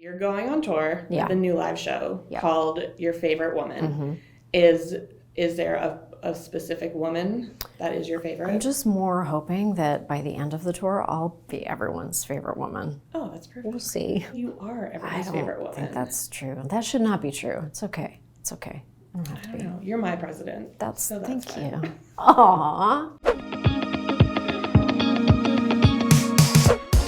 You're going on tour with a new live show called Your Favorite Woman. Is there a specific woman that is your favorite? I'm just more hoping that by the end of the tour, I'll be everyone's favorite woman. Oh, that's perfect. We'll see. You are everyone's favorite woman. I don't think that's true. That should not be true. It's okay. It's okay. I don't have to be. Know. You're my president. Thank you. Aww.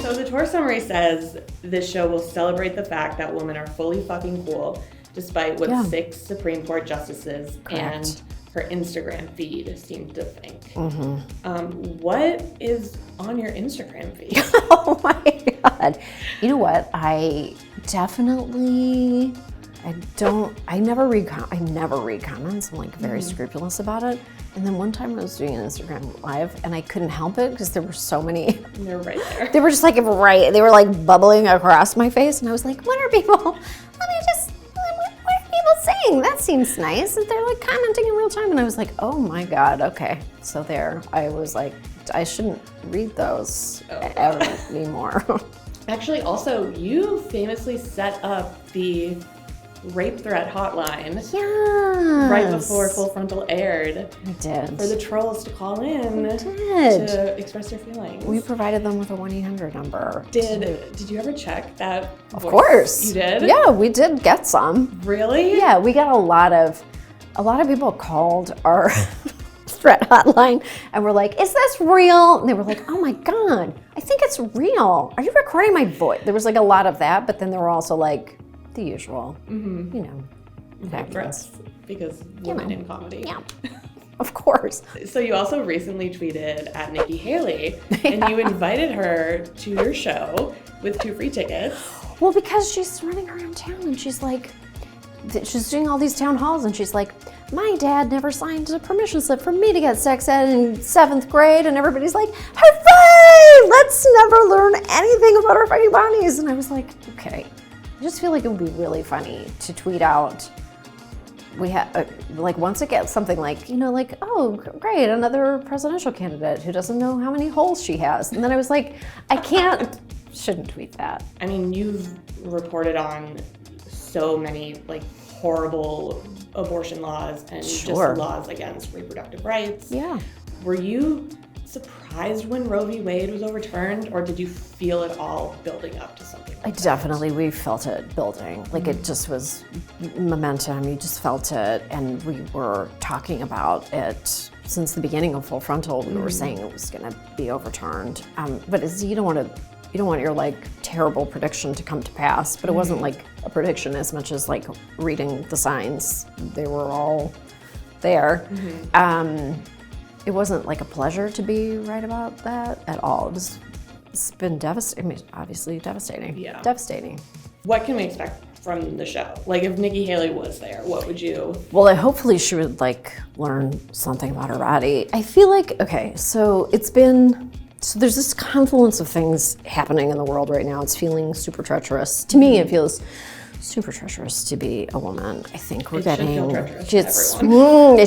So the tour summary says this show will celebrate the fact that women are fully fucking cool, despite what 6 Supreme Court justices and her Instagram feed seem to think. What is on your Instagram feed? Oh my God. You know what? I never read comments. I'm like very scrupulous about it. And then one time I was doing an Instagram live and I couldn't help it because there were so many. They're right there. They were just like they were like bubbling across my face. And I was like, what are people saying? That seems nice. And they're like commenting in real time. And I was like, oh my God, okay. So there, I was like, I shouldn't read those ever anymore. Actually, also, you famously set up the rape threat hotline right before Full Frontal aired. I did. For the trolls to call in to express their feelings. We provided them with a 1-800 number. Did you ever check that Of course. You did? Yeah, we did get some. Really? Yeah, we got a lot of people called our threat hotline and were like, is this real? And they were like, oh my God, I think it's real. Are you recording my voice? There was like a lot of that, but then there were also like the usual, you know, threats because women in comedy. Yeah, of course. So you also recently tweeted at Nikki Haley and you invited her to your show with 2 free tickets. Well, because she's running around town and she's like, she's doing all these town halls and she's like, my dad never signed a permission slip for me to get sex ed in 7th grade. And everybody's like, hooray, let's never learn anything about our fucking bodies. And I was like, okay. I just feel like it would be really funny to tweet out. We have like once it gets something like, you know, like, oh, great, another presidential candidate who doesn't know how many holes she has. And then I was like, shouldn't tweet that. I mean, you've reported on so many like horrible abortion laws and just laws against reproductive rights. Yeah. Were you surprised when Roe v. Wade was overturned, or did you feel it all building up to something like we felt it building. Like it just was momentum, you just felt it, and we were talking about it since the beginning of Full Frontal. We were saying it was gonna be overturned. But you don't want your like terrible prediction to come to pass, but it wasn't like a prediction as much as like reading the signs. They were all there. It wasn't like a pleasure to be right about that at all. It's been devastating. I mean, obviously devastating. Yeah. Devastating. What can we expect from the show? Like if Nikki Haley was there, what would you? Well, hopefully she would like learn something about her body. I feel like, so there's this confluence of things happening in the world right now. It's feeling super treacherous. To me, it feels super treacherous to be a woman. I think it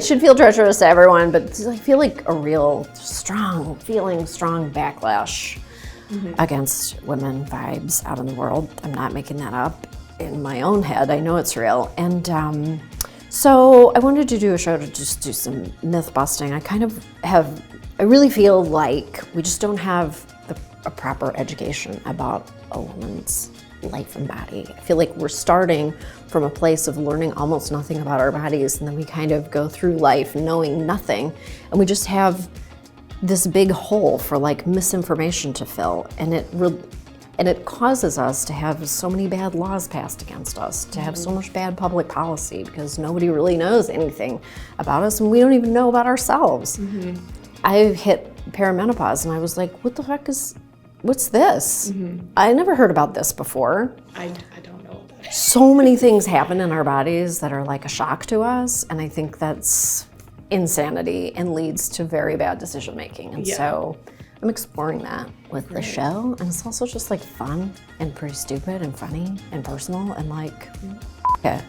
should feel treacherous to everyone, but I feel like a real strong backlash against women vibes out in the world. I'm not making that up in my own head. I know it's real. And so I wanted to do a show to just do some myth busting. I really feel like we just don't have a proper education about a woman's life and body. I feel like we're starting from a place of learning almost nothing about our bodies, and then we kind of go through life knowing nothing, and we just have this big hole for like misinformation to fill, and it causes us to have so many bad laws passed against us, to have so much bad public policy because nobody really knows anything about us, and we don't even know about ourselves. I hit perimenopause, and I was like, what's this? I never heard about this before. I don't know what that is. So many things happen in our bodies that are like a shock to us, and I think that's insanity and leads to very bad decision making. And so I'm exploring that with the show, and it's also just like fun and pretty stupid and funny and personal and like, it.